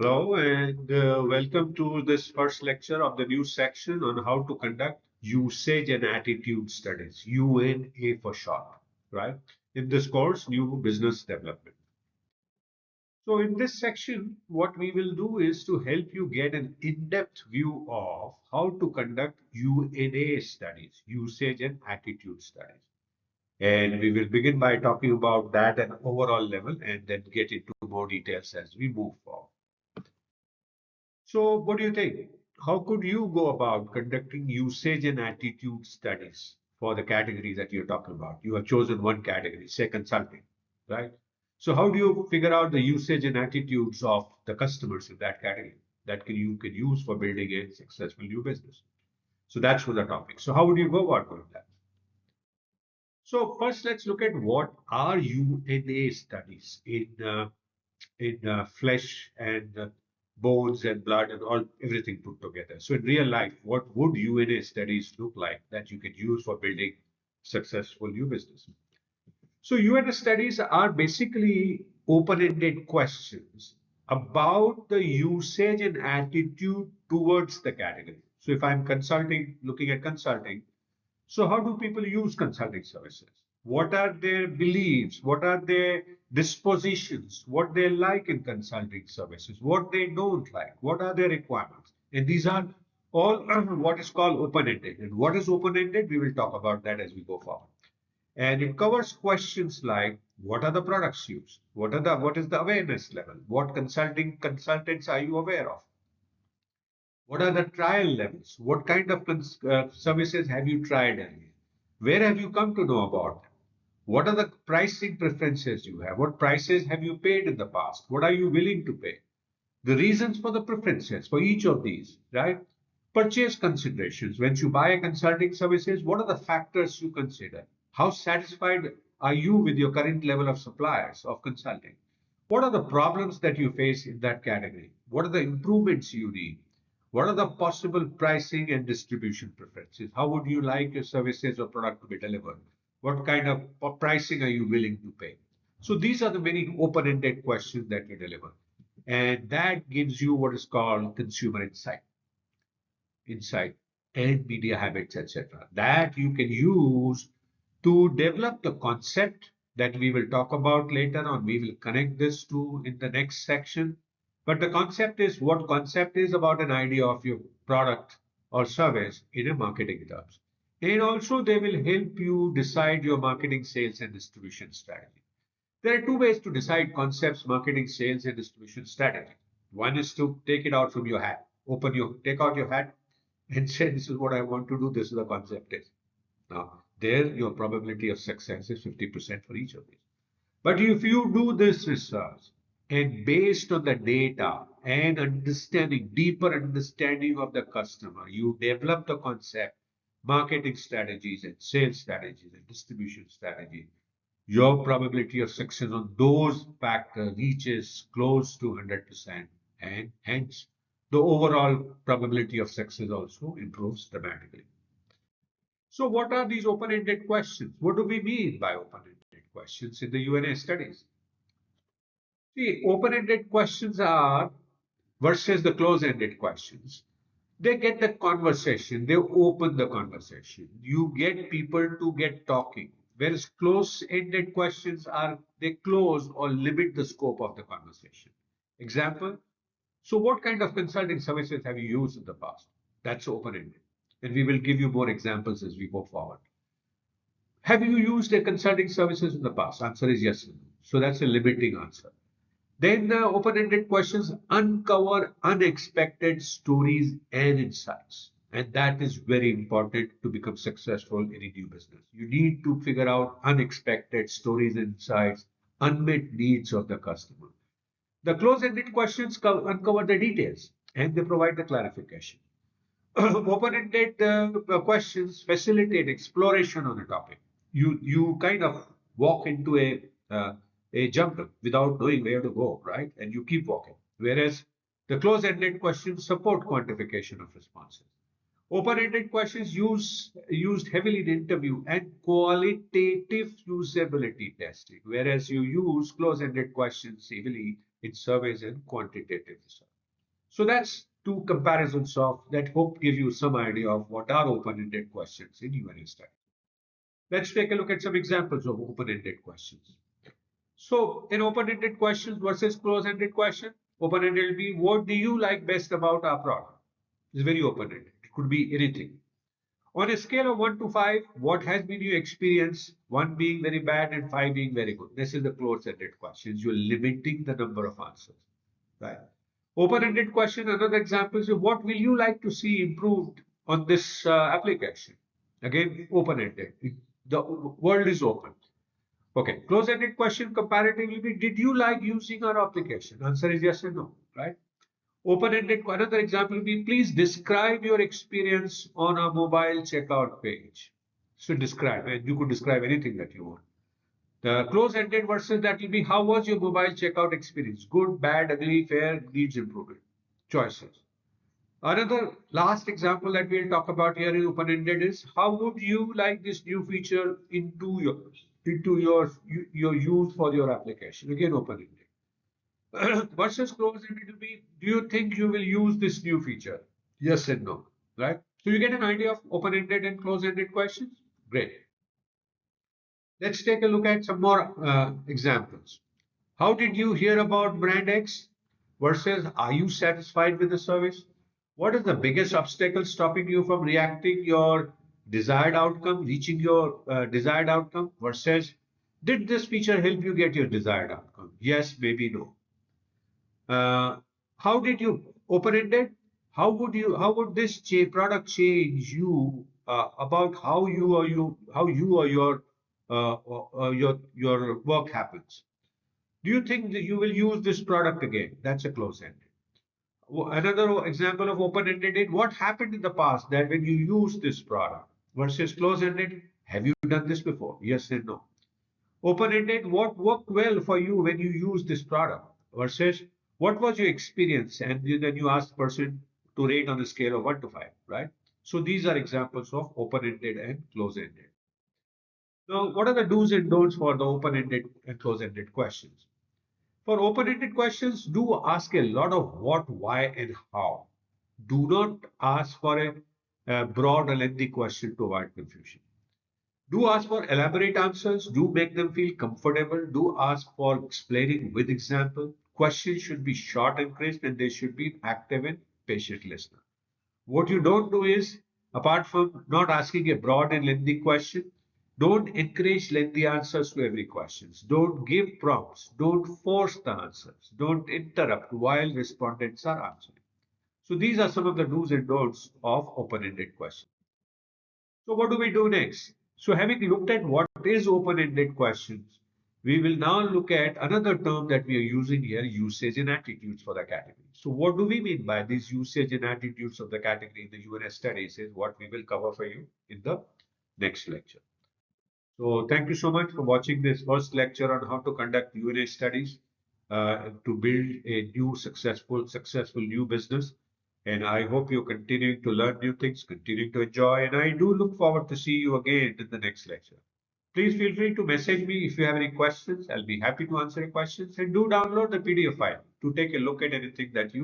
Hello and welcome to this first lecture of the new section on how to conduct usage and attitude studies, U&A for short, right? In this course, new business development. So in this section, what we will do is to help you get an in-depth view of how to conduct U&A studies, usage and attitude studies. And we will begin by talking about that at an overall level and then get into more details as we move forward. So, what do you think? How could you go about conducting usage and attitude studies for the categories that you're talking about? You have chosen one category, say consulting, right? So, how do you figure out the usage and attitudes of the customers in that category you can use for building a successful new business? So, that's for the topic. So, how would you go about doing that? So, first, let's look at what are U&A studies in flesh and bones and blood and all everything put together. So in real life, what would U&A studies look like that you could use for building successful new business? So U&A studies are basically open-ended questions about the usage and attitude towards the category. So if I'm consulting, looking at consulting, so how do people use consulting services? What are their beliefs? What are their dispositions? What they like in consulting services? What they don't like? What are their requirements? And these are all what is called open-ended. And what is open-ended? We will talk about that as we go forward. And it covers questions like what are the products used? What is the awareness level? What consulting consultants are you aware of? What are the trial levels? What kind of services have you tried earlier? Where have you come to know about them? What are the pricing preferences you have? What prices have you paid in the past? What are you willing to pay? The reasons for the preferences for each of these, right? Purchase considerations. When you buy a consulting services, what are the factors you consider? How satisfied are you with your current level of suppliers of consulting? What are the problems that you face in that category? What are the improvements you need? What are the possible pricing and distribution preferences? How would you like your services or product to be delivered? What kind of pricing are you willing to pay? So these are the many open-ended questions that you deliver. And that gives you what is called consumer insight and media habits, etc. That you can use to develop the concept that we will talk about later on. We will connect this to in the next section. But the concept is what concept is about an idea of your product or service in a marketing terms. And also they will help you decide your marketing, sales, and distribution strategy. There are two ways to decide concepts, marketing, sales, and distribution strategy. One is to take it out from your hat, take out your hat and say, this is what I want to do, this is the concept is. Now, there your probability of success is 50% for each of these. But if you do this research and based on the data and understanding, deeper understanding of the customer, you develop the concept, marketing strategies and sales strategies and distribution strategies, your probability of success on those factors reaches close to 100%, and hence the overall probability of success also improves dramatically. So, what are these open ended questions? What do we mean by open ended questions in the U&A studies? See, open ended questions are versus the close ended questions. They get the conversation, they open the conversation. You get people to get talking. Whereas close-ended questions are they close or limit the scope of the conversation. Example, so what kind of consulting services have you used in the past? That's open-ended. And we will give you more examples as we go forward. Have you used a consulting services in the past? Answer is yes. So that's a limiting answer. Then the open-ended questions uncover unexpected stories and insights. And that is very important to become successful in a new business. You need to figure out unexpected stories and insights, unmet needs of the customer. The close-ended questions uncover the details and they provide the clarification. Open-ended questions facilitate exploration on a topic. You kind of walk into a jungle without knowing where to go, right? And you keep walking. Whereas the close-ended questions support quantification of responses. Open-ended questions used heavily in interview and qualitative usability testing, whereas you use close-ended questions heavily in surveys and quantitative research. So that's two comparisons of that hope give you some idea of what are open-ended questions in U&A study. Let's take a look at some examples of open-ended questions. So in open-ended questions versus close-ended question, open-ended will be what do you like best about our product? It's very open-ended. It could be anything. On a scale of 1 to 5, what has been your experience? 1 being very bad and 5 being very good. This is the close-ended questions. You're limiting the number of answers. Right. Open-ended question, another example is what will you like to see improved on this application? Again, open-ended. The world is open. Okay. Close-ended question comparatively, did you like using our application? Answer is yes and no, right? Open-ended, another example will be please describe your experience on a mobile checkout page. So describe, and you could describe anything that you want. The close-ended versus that will be how was your mobile checkout experience? Good, bad, ugly, fair, needs improvement. Choices. Another last example that we'll talk about here in open-ended is how would you like this new feature into your use for your application? Again, open-ended. Versus close-ended will be do you think you will use this new feature? Yes and no. Right? So you get an idea of open-ended and close-ended questions? Great. Let's take a look at some more examples. How did you hear about brand X versus are you satisfied with the service? What is the biggest obstacle stopping you from reacting your desired outcome, reaching your desired outcome versus did this feature help you get your desired outcome? Yes, maybe no. How did you open-ended? How would this product change you about how your work happens? Do you think that you will use this product again? That's a close-ended. Another example of open-ended is what happened in the past that when you use this product versus close-ended, have you done this before? Yes and no. Open-ended, what worked well for you when you use this product versus what was your experience? And then you ask the person to rate on a scale of 1 to 5, right? So these are examples of open-ended and close-ended. Now, what are the do's and don'ts for the open-ended and close-ended questions? For open-ended questions, do ask a lot of what, why, and how. Do not ask for a broad or lengthy question to avoid confusion. Do ask for elaborate answers. Do make them feel comfortable. Do ask for explaining with example. Questions should be short and crisp, and they should be active and patient listener. What you don't do is, apart from not asking a broad and lengthy question, don't encourage lengthy answers to every question. Don't give prompts. Don't force the answers. Don't interrupt while respondents are answering. So these are some of the do's and don'ts of open-ended questions. So what do we do next? So having looked at what is open-ended questions, we will now look at another term that we are using here, usage and attitudes for the category. So what do we mean by these usage and attitudes of the category in the U&A studies is what we will cover for you in the next lecture. So thank you so much for watching this first lecture on how to conduct U&A studies to build a new successful new business. And I hope you're continuing to learn new things, continuing to enjoy. And I do look forward to see you again in the next lecture. Please feel free to message me if you have any questions. I'll be happy to answer your questions. And do download the PDF file to take a look at anything that you